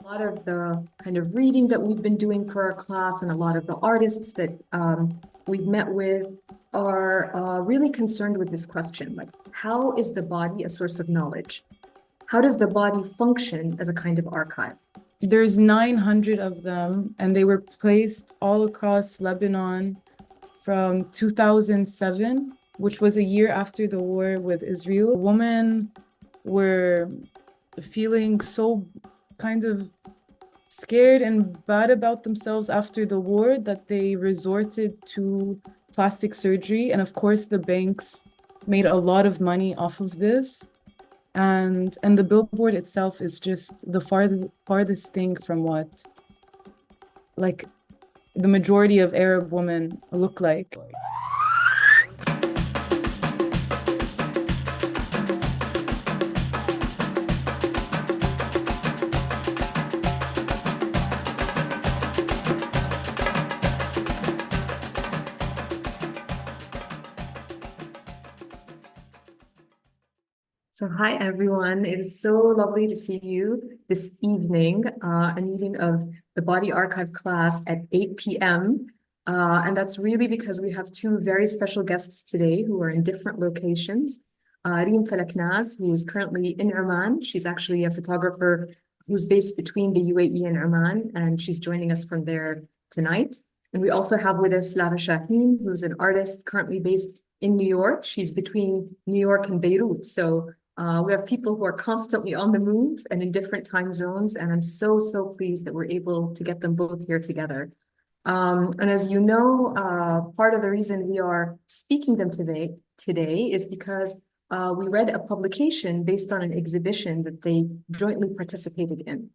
lot of the kind of reading that we've been doing for our class and a lot of the artists that we've met with are really concerned with this question, like, how is the body a source of knowledge? How does the body function as a kind of archive? There's 900 of them, and they were placed all across Lebanon from 2007, which was a year after the war with Israel. Women were feeling so kind of scared and bad about themselves after the war that they resorted to plastic surgery. And of course, the banks made a lot of money off of this. And the billboard itself is just the farthest thing from what like the majority of Arab women look like. So hi, everyone. It is so lovely to see you this evening, a meeting of the Body Archive class at 8 p.m. And that's really because we have two very special guests today who are in different locations. Reem Falaknaz, who is currently in Oman. She's actually a photographer who's based between the UAE and Oman, and she's joining us from there tonight. And we also have with us Lara Chahine, who's an artist currently based in New York. She's between New York and Beirut. So we have people who are constantly on the move and in different time zones, and I'm so pleased that we're able to get them both here together. And as you know, part of the reason we are speaking them today is because we read a publication based on an exhibition that they jointly participated in.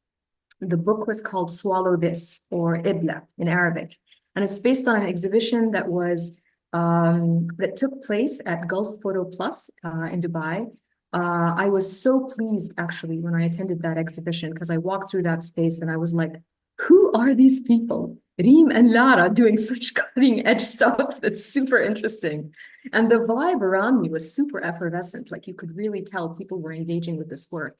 The book was called Swallow This, or Ebla'a in Arabic, and it's based on an exhibition that was that took place at Gulf Photo Plus in Dubai. I was so pleased actually when I attended that exhibition because I walked through that space and I was like, who are these people? Reem and Lara doing such cutting edge stuff that's super interesting. And the vibe around me was super effervescent. Like you could really tell people were engaging with this work.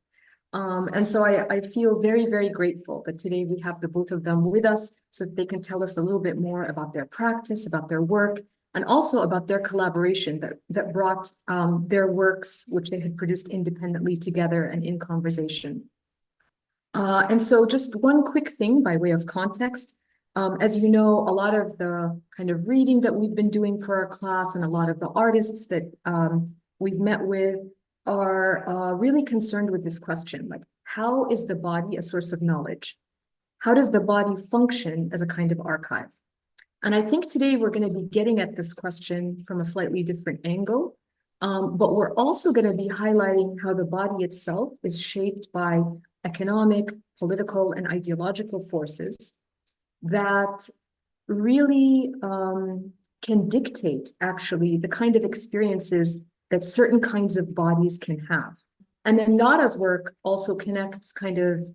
And so I feel very grateful that today we have the both of them with us so that they can tell us a little bit more about their practice, about their work, and also about their collaboration that brought their works, which they had produced independently, together and in conversation. And so just one quick thing by way of context. As you know, a lot of the kind of reading that we've been doing for our class and a lot of the artists that we've met with are really concerned with this question, like, how is the body a source of knowledge? How does the body function as a kind of archive? And I think today we're going to be getting at this question from a slightly different angle, but we're also going to be highlighting how the body itself is shaped by economic, political, and ideological forces that really can dictate, actually, the kind of experiences that certain kinds of bodies can have. And then Nada's work also connects kind of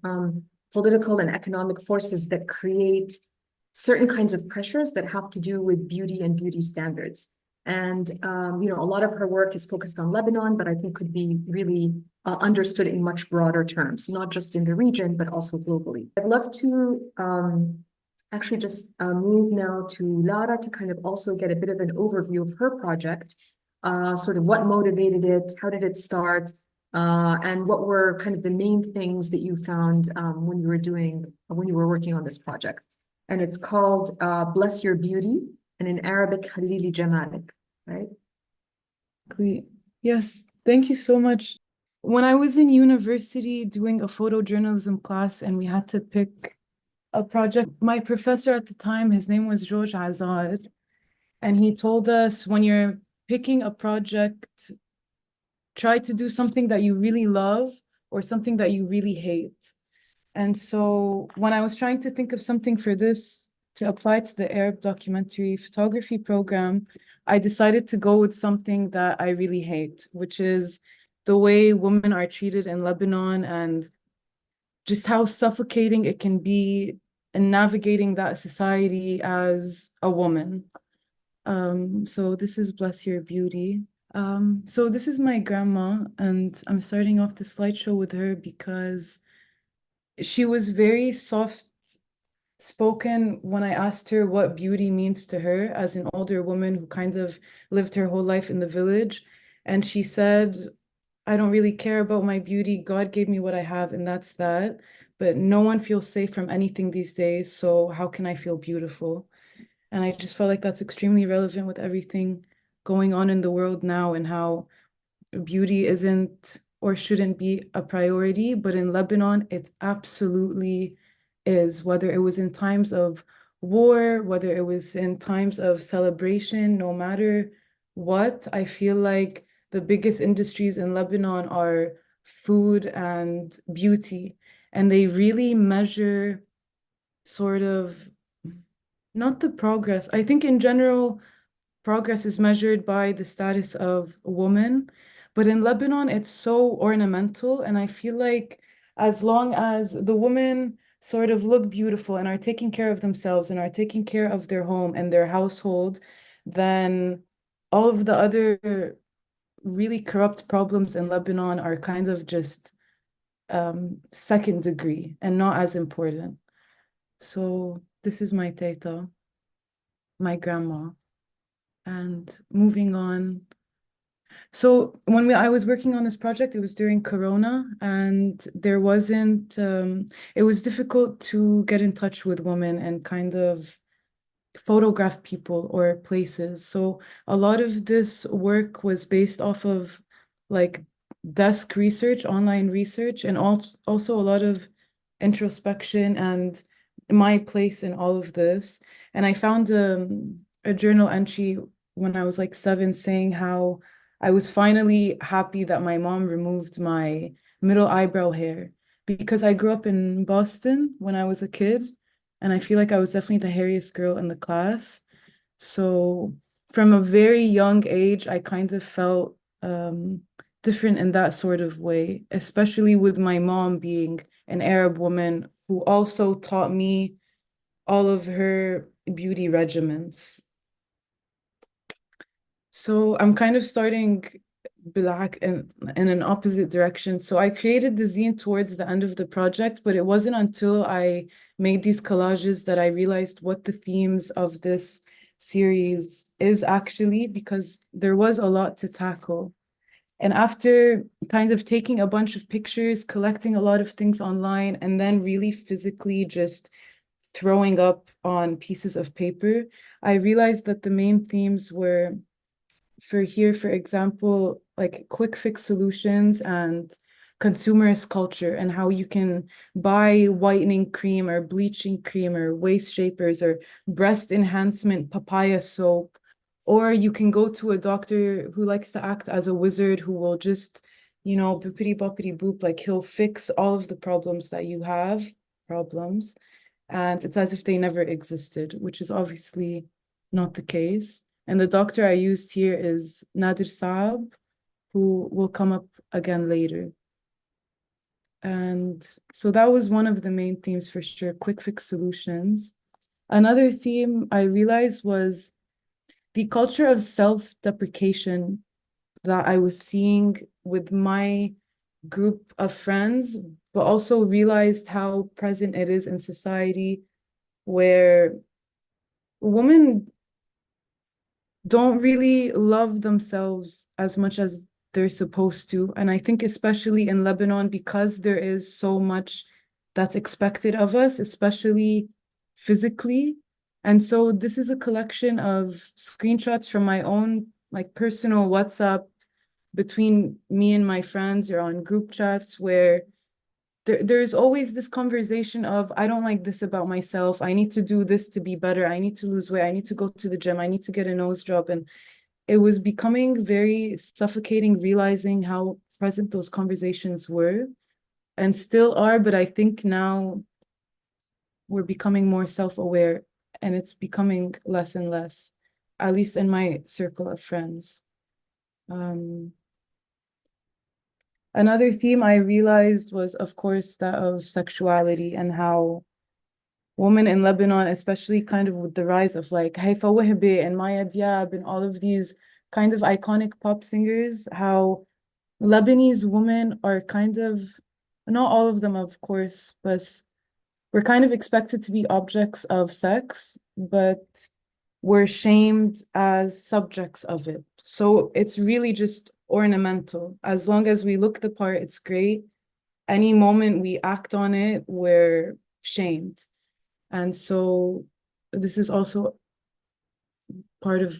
political and economic forces that create certain kinds of pressures that have to do with beauty and beauty standards. And, you know, a lot of her work is focused on Lebanon, but I think could be really understood in much broader terms, not just in the region, but also globally. I'd love to actually just move now to Lara to kind of also get a bit of an overview of her project, sort of what motivated it, how did it start, and what were kind of the main things that you found when you were working on this project. And it's called Bless Your Beauty, and in Arabic, Khalili Jamalik, right? Yes, thank you so much. When I was in university doing a photojournalism class and we had to pick a project, my professor at the time, his name was George Azad, and he told us, when you're picking a project, try to do something that you really love or something that you really hate. And so when I was trying to think of something for this to apply to the Arab documentary photography program, I decided to go with something that I really hate, which is the way women are treated in Lebanon and just how suffocating it can be in navigating that society as a woman. So this is Bless Your Beauty. So this is my grandma, and I'm starting off the slideshow with her because she was very soft spoken when I asked her what beauty means to her as an older woman who kind of lived her whole life in the village. And she said, I don't really care about my beauty. God gave me what I have, and that's that. But no one feels safe from anything these days. So how can I feel beautiful? And I just felt like that's extremely relevant with everything going on in the world now and how beauty isn't or shouldn't be a priority, but in Lebanon, it absolutely is, whether it was in times of war, whether it was in times of celebration, no matter what, I feel like the biggest industries in Lebanon are food and beauty. And they really measure sort of not the progress. I think in general, progress is measured by the status of a woman. But in Lebanon, it's so ornamental. And I feel like as long as the women sort of look beautiful and are taking care of themselves and are taking care of their home and their household, then all of the other really corrupt problems in Lebanon are kind of just second degree and not as important. So this is my teta, my grandma. And moving on. So when I was working on this project, it was during Corona, and there wasn't, it was difficult to get in touch with women and kind of photograph people or places. So a lot of this work was based off of like desk research, online research, and also a lot of introspection and my place in all of this. And I found a journal entry when I was like 7 saying how I was finally happy that my mom removed my middle eyebrow hair because I grew up in Boston when I was a kid. And I feel like I was definitely the hairiest girl in the class. So from a very young age, I kind of felt different in that sort of way, especially with my mom being an Arab woman who also taught me all of her beauty regimens. So I'm kind of starting black in an opposite direction. So I created the zine towards the end of the project, but it wasn't until I made these collages that I realized what the themes of this series is actually, because there was a lot to tackle. And after kind of taking a bunch of pictures, collecting a lot of things online, and then really physically just throwing up on pieces of paper, I realized that the main themes were for example, like quick fix solutions and consumerist culture and how you can buy whitening cream or bleaching cream or waist shapers or breast enhancement papaya soap, or you can go to a doctor who likes to act as a wizard who will just, boopity boppity boop, like he'll fix all of the problems that you have, problems, and it's as if they never existed, which is obviously not the case. And the doctor I used here is Nadir Saab, who will come up again later. And so that was one of the main themes for sure, quick fix solutions. Another theme I realized was the culture of self-deprecation that I was seeing with my group of friends, but also realized how present it is in society where women don't really love themselves as much as they're supposed to. And I think especially in Lebanon, because there is so much that's expected of us, especially physically. And so this is a collection of screenshots from my own like personal WhatsApp between me and my friends or on group chats where there's always this conversation of, I don't like this about myself. I need to do this to be better. I need to lose weight. I need to go to the gym. I need to get a nose job. And it was becoming very suffocating, realizing how present those conversations were and still are. But I think now we're becoming more self-aware and it's becoming less and less, at least in my circle of friends. Another theme I realized was, of course, that of sexuality and how women in Lebanon, especially kind of with the rise of like Haifa Wahbi and Maya Diab and all of these kind of iconic pop singers, how Lebanese women are kind of not all of them, of course, but we're kind of expected to be objects of sex, but we're shamed as subjects of it. So it's really just ornamental. As long as we look the part, it's great. Any moment we act on it, we're shamed. And so this is also part of,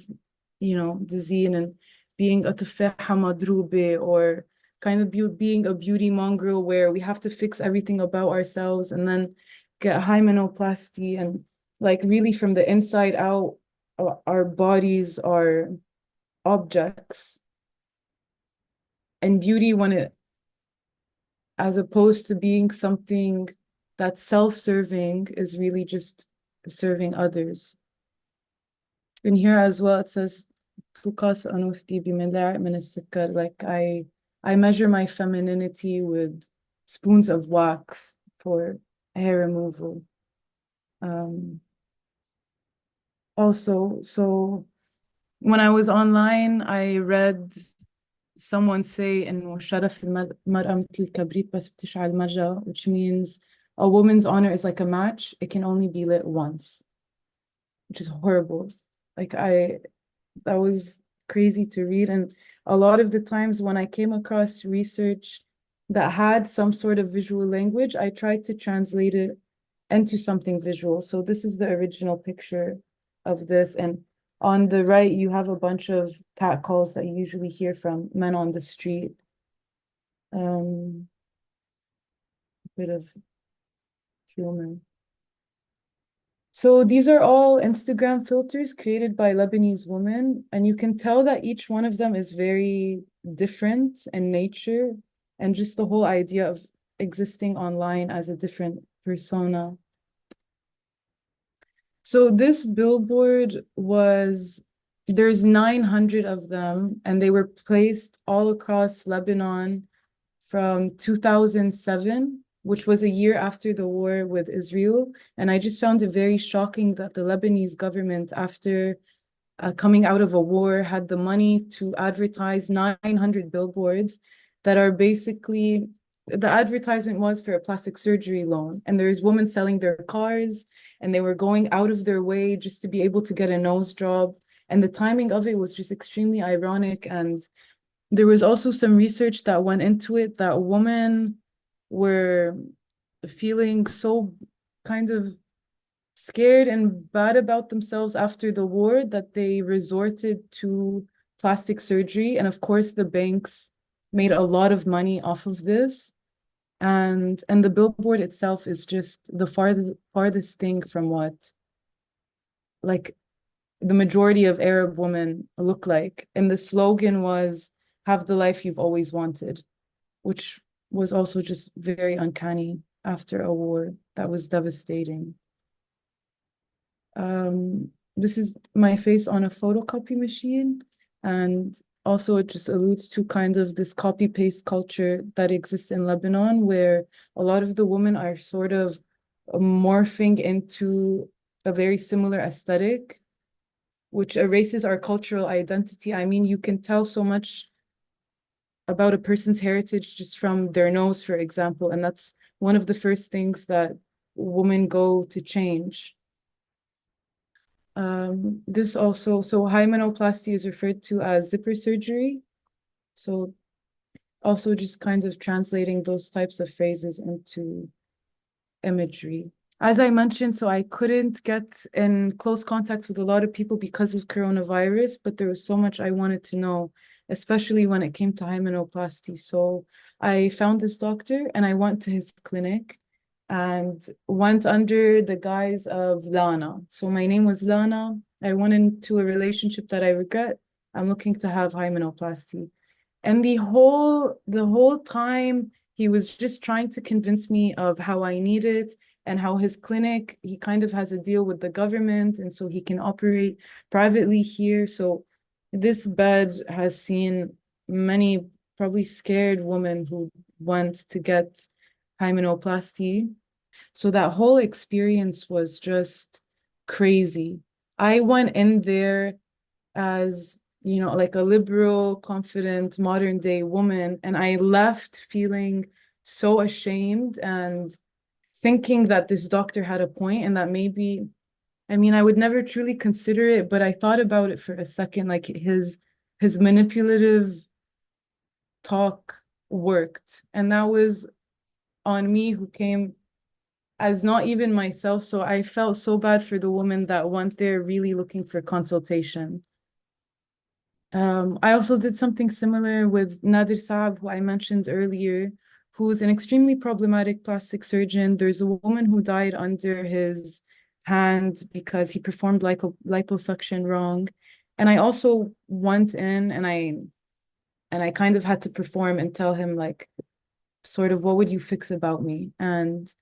the zine and being a tufaha madrube, or kind of being a beauty mongrel where we have to fix everything about ourselves and then get hymenoplasty, and like really from the inside out, our bodies are objects. And beauty, when it, as opposed to being something that's self-serving, is really just serving others. And here as well, it says, like I measure my femininity with spoons of wax for hair removal. Also, so when I was online, I read someone say إنه شرف المرأة مثل الكبريت بس بتشعل مرة, which means a woman's honor is like a match. It can only be lit once, which is horrible. Like that was crazy to read. And a lot of the times when I came across research that had some sort of visual language, I tried to translate it into something visual. So this is the original picture of this. And on the right, you have a bunch of catcalls that you usually hear from men on the street. A bit of humor. So these are all Instagram filters created by Lebanese women, and you can tell that each one of them is very different in nature, and just the whole idea of existing online as a different persona. So this billboard there's 900 of them, and they were placed all across Lebanon from 2007, which was a year after the war with Israel. And I just found it very shocking that the Lebanese government, after coming out of a war, had the money to advertise 900 billboards that are basically, the advertisement was for a plastic surgery loan. And there's women selling their cars, and they were going out of their way just to be able to get a nose job. And the timing of it was just extremely ironic. And there was also some research that went into it that women were feeling so kind of scared and bad about themselves after the war that they resorted to plastic surgery. And of course, the banks made a lot of money off of this. And the billboard itself is just the farthest thing from what like the majority of Arab women look like. And the slogan was, "Have the life you've always wanted," which was also just very uncanny after a war that was devastating. This is my face on a photocopy machine, and also it just alludes to kind of this copy-paste culture that exists in Lebanon, where a lot of the women are sort of morphing into a very similar aesthetic, which erases our cultural identity. I mean, you can tell so much about a person's heritage just from their nose, for example, and that's one of the first things that women go to change. This also, so hymenoplasty is referred to as zipper surgery. So also just kind of translating those types of phrases into imagery. As I mentioned, so I couldn't get in close contact with a lot of people because of coronavirus, but there was so much I wanted to know, especially when it came to hymenoplasty. So I found this doctor and I went to his clinic and went under the guise of Lana. So my name was Lana. I went into a relationship that I regret. I'm looking to have hymenoplasty. And the whole time he was just trying to convince me of how I need it, and how his clinic, he kind of has a deal with the government, and so he can operate privately here. So this bed has seen many probably scared women who went to get hymenoplasty. So that whole experience was just crazy. I went in there as, like a liberal, confident, modern day woman, and I left feeling so ashamed and thinking that this doctor had a point and that maybe, I mean, I would never truly consider it, but I thought about it for a second, like his manipulative talk worked. And that was on me, who came as not even myself. So I felt so bad for the woman that went there really looking for consultation. I also did something similar with Nadir Saab, who I mentioned earlier, who's an extremely problematic plastic surgeon. There's a woman who died under his hand because he performed liposuction wrong. And I also went in and I kind of had to perform and tell him, like, sort of, what would you fix about me? And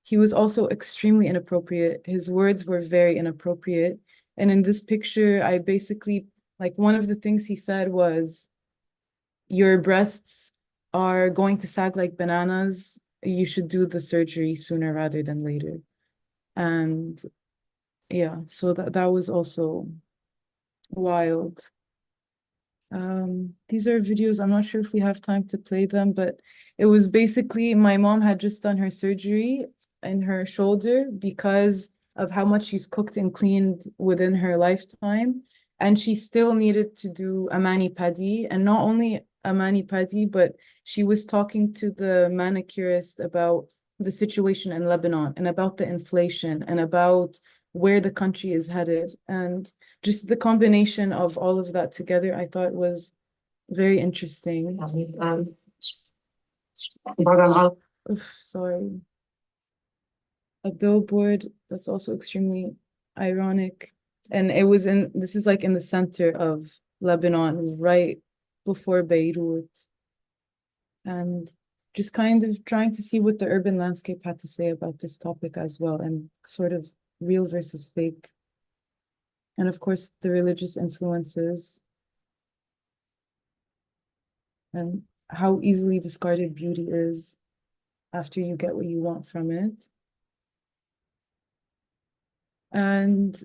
he was also extremely inappropriate. His words were very inappropriate. And in this picture, I basically, like, one of the things he said was, your breasts are going to sag like bananas. You should do the surgery sooner rather than later. And yeah, so that was also wild. These are videos, I'm not sure if we have time to play them, but it was basically, my mom had just done her surgery in her shoulder because of how much she's cooked and cleaned within her lifetime. And she still needed to do a mani-pedi, and not only a mani-pedi, but she was talking to the manicurist about the situation in Lebanon and about the inflation and about where the country is headed. And just the combination of all of that together, I thought was very interesting. Oof, sorry. A billboard that's also extremely ironic. And it was this is like in the center of Lebanon, right before Beirut. And just kind of trying to see what the urban landscape had to say about this topic as well, and sort of real versus fake. And of course, the religious influences and how easily discarded beauty is after you get what you want from it. And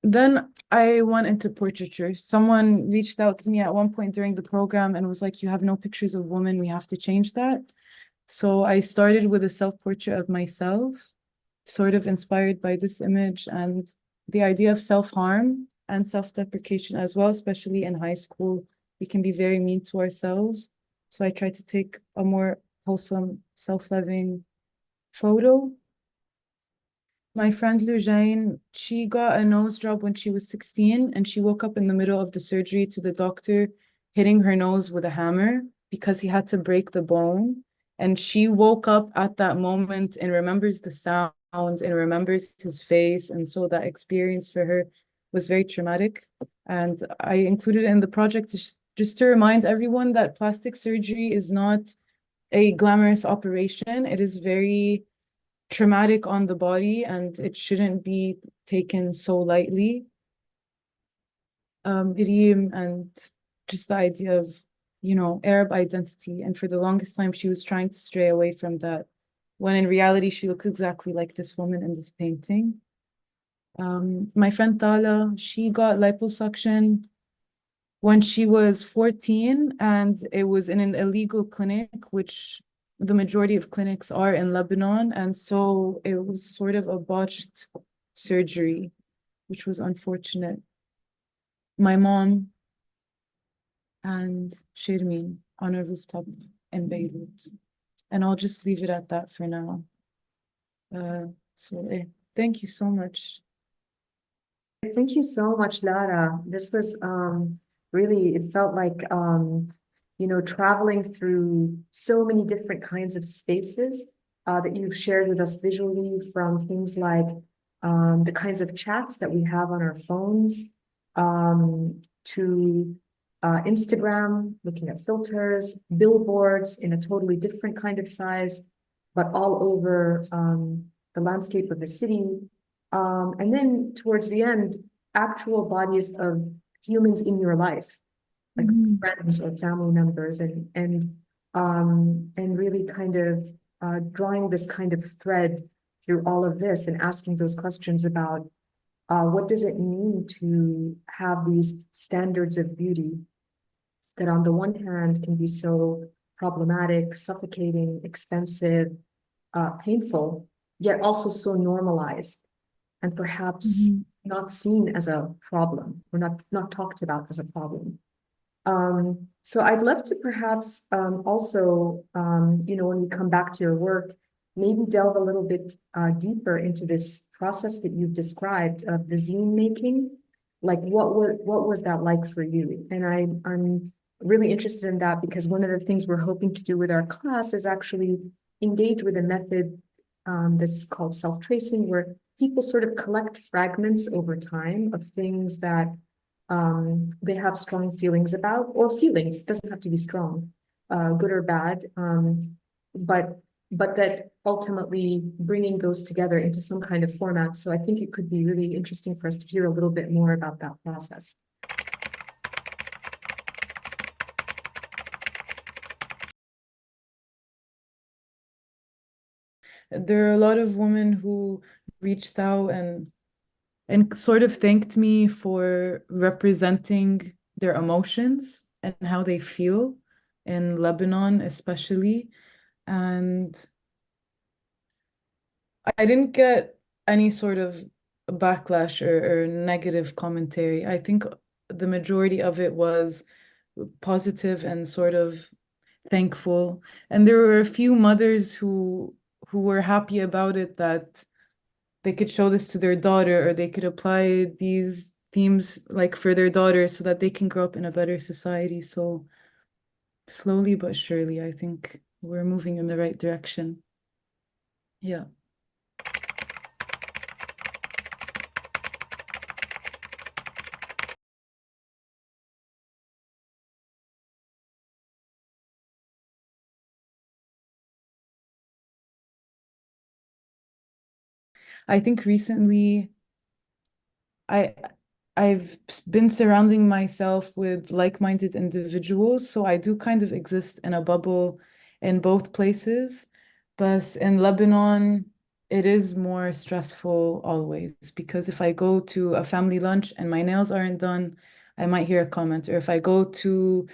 then I went into portraiture. Someone reached out to me at one point during the program and was like, you have no pictures of women, we have to change that. So I started with a self-portrait of myself, sort of inspired by this image and the idea of self-harm and self-deprecation as well, especially in high school. We can be very mean to ourselves. So I tried to take a more wholesome, self-loving photo. My friend Lujane, she got a nose job when she was 16, and she woke up in the middle of the surgery to the doctor hitting her nose with a hammer because he had to break the bone. And she woke up at that moment and remembers the sound and remembers his face. And so that experience for her was very traumatic. And I included it in the project just to remind everyone that plastic surgery is not a glamorous operation. It is very traumatic on the body and it shouldn't be taken so lightly. Reem, and just the idea of, Arab identity. And for the longest time, she was trying to stray away from that, when in reality, she looks exactly like this woman in this painting. My friend Tala, she got liposuction when she was 14, and it was in an illegal clinic, which the majority of clinics are in Lebanon. And so it was sort of a botched surgery, which was unfortunate. My mom and Shirmin on a rooftop in Beirut. And I'll just leave it at that for now. Thank you so much. Thank you so much, Lara. This was really, it felt like, traveling through so many different kinds of spaces that you've shared with us visually, from things like the kinds of chats that we have on our phones, to Instagram, looking at filters, billboards in a totally different kind of size, but all over the landscape of the city. And then towards the end, actual bodies of humans in your life, like friends or family members, and really kind of drawing this kind of thread through all of this and asking those questions about what does it mean to have these standards of beauty that on the one hand can be so problematic, suffocating, expensive, painful, yet also so normalized and perhaps not seen as a problem or not talked about as a problem. So I'd love to perhaps also, when we come back to your work, maybe delve a little bit deeper into this process that you've described of the zine making. Like what was that like for you? And I'm really interested in that because one of the things we're hoping to do with our class is actually engage with a method that's called self-tracing, where people sort of collect fragments over time of things that they have strong feelings about, or feelings, doesn't have to be strong, good or bad, but that ultimately bringing those together into some kind of format. So I think it could be really interesting for us to hear a little bit more about that process. There are a lot of women who reached out and sort of thanked me for representing their emotions and how they feel in Lebanon, especially. And I didn't get any sort of backlash or negative commentary. I think the majority of it was positive and sort of thankful. And there were a few mothers who were happy about it, that they could show this to their daughter, or they could apply these themes like for their daughter so that they can grow up in a better society. So slowly but surely, I think we're moving in the right direction. Yeah. I think recently I I've been surrounding myself with like-minded individuals, so I do kind of exist in a bubble in both places. But in Lebanon, it is more stressful always, because if I go to a family lunch and my nails aren't done, I might hear a comment. Or if I go to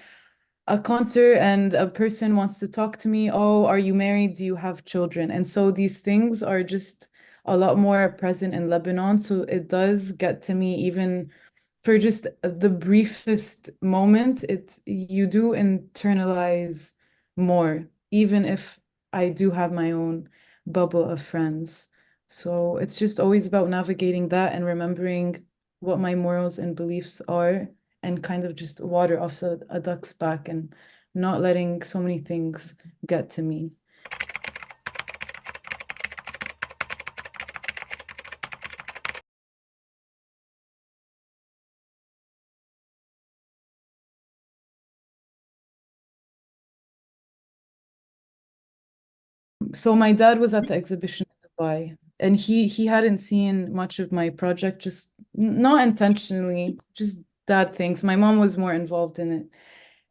a concert and a person wants to talk to me, oh, are you married? Do you have children? And so these things are just a lot more present in Lebanon. So it does get to me even for just the briefest moment. You do internalize more, even if I do have my own bubble of friends. So it's just always about navigating that and remembering what my morals and beliefs are, and kind of just water off a duck's back and not letting so many things get to me. So my dad was at the exhibition in Dubai, and he hadn't seen much of my project, just not intentionally, just dad things. My mom was more involved in it.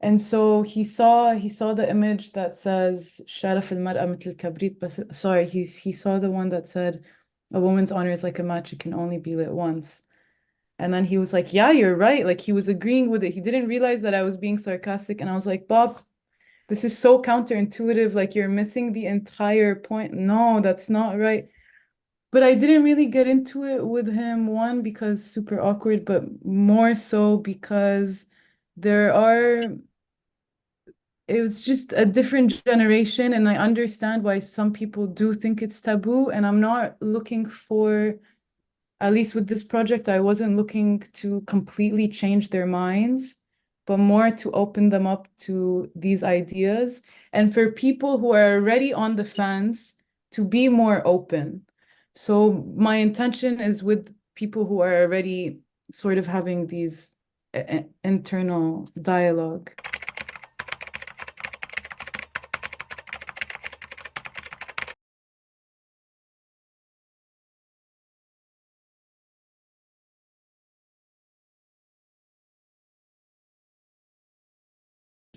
And so he saw the image that says "شرف المرأة مثل الكبريت." But sorry, he saw the one that said a woman's honor is like a match, it can only be lit once. And then he was like, yeah, you're right. Like he was agreeing with it. He didn't realize that I was being sarcastic. And I was like, Bob, this is so counterintuitive. Like you're missing the entire point. No, that's not right. But I didn't really get into it with him, one, because super awkward, but more so because there are it was just a different generation, and I understand why some people do think it's taboo. And I'm not looking for, at least with this project, I wasn't looking to completely change their minds, but more to open them up to these ideas. And for people who are already on the fence to be more open. So my intention is with people who are already sort of having these internal dialogue.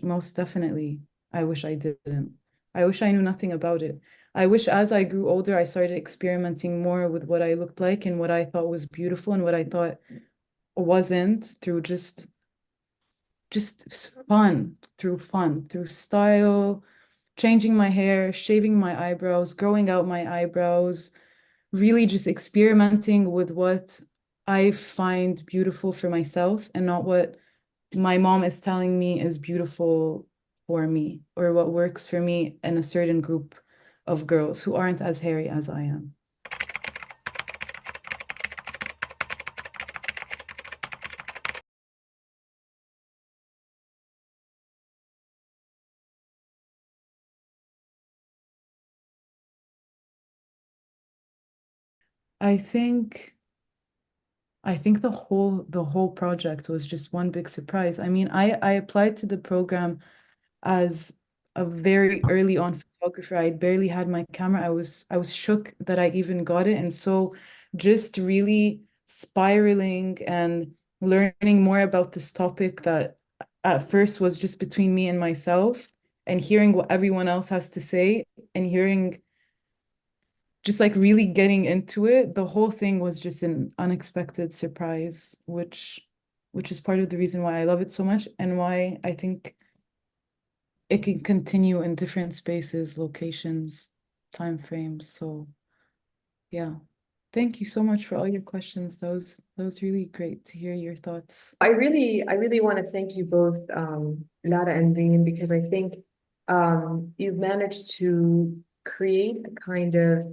Most definitely. I wish I didn't. I wish I knew nothing about it. I wish as I grew older, I started experimenting more with what I looked like and what I thought was beautiful and what I thought wasn't, through just just fun, through style, changing my hair, shaving my eyebrows, growing out my eyebrows, really just experimenting with what I find beautiful for myself and not what my mom is telling me is beautiful for me or what works for me and a certain group of girls who aren't as hairy as I am. I think the whole project was just one big surprise. I mean, I applied to the program as a very early on photographer. I barely had my camera. I was shook that I even got it. And so just really spiraling and learning more about this topic that at first was just between me and myself, and hearing what everyone else has to say and hearing just like really getting into it, the whole thing was just an unexpected surprise, which is part of the reason why I love it so much and why I think it can continue in different spaces, locations, time frames. So yeah. Thank you so much for all your questions. That was really great to hear your thoughts. I really want to thank you both, Lara and Reem, because I think you've managed to create a kind of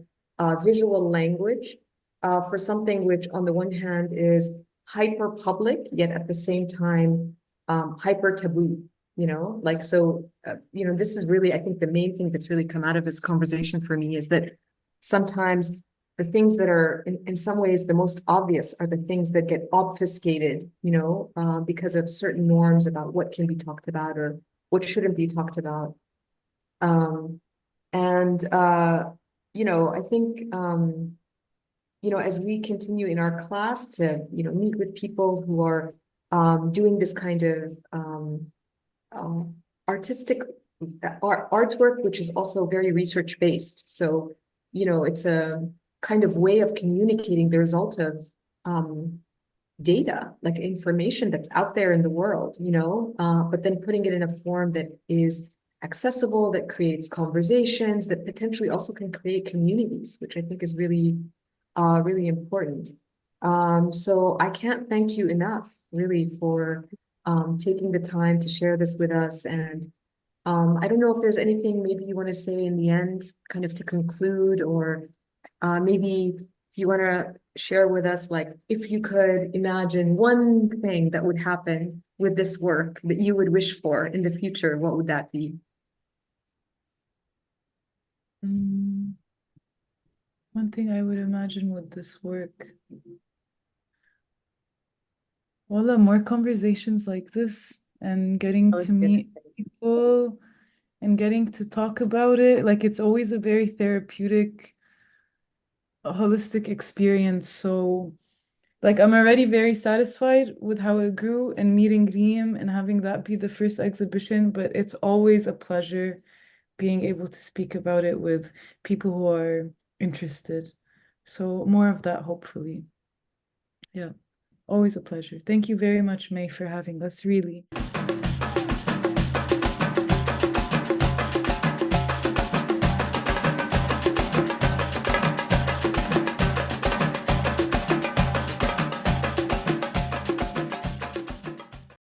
visual language for something which, on the one hand, is hyper public, yet at the same time hyper taboo. Like so. This is really, I think, the main thing that's really come out of this conversation for me is that sometimes the things that are in some ways the most obvious are the things that get obfuscated, because of certain norms about what can be talked about or what shouldn't be talked about. And I think, as we continue in our class to, meet with people who are doing this kind of artistic artwork, which is also very research based. So, it's a kind of way of communicating the result of data, like information that's out there in the world, but then putting it in a form that is accessible, that creates conversations, that potentially also can create communities, which I think is really, really important. So I can't thank you enough, really, for taking the time to share this with us. And I don't know if there's anything maybe you want to say in the end, kind of to conclude, or maybe if you want to share with us, like, if you could imagine one thing that would happen with this work that you would wish for in the future, what would that be? One thing I would imagine with this work. Well, more conversations like this and getting to meet people and getting to talk about it. Like it's always a very therapeutic, holistic experience. So like I'm already very satisfied with how it grew and meeting Reem and having that be the first exhibition, but it's always a pleasure being able to speak about it with people who are interested. So more of that, hopefully. Yeah, always a pleasure. Thank you very much, May, for having us, really.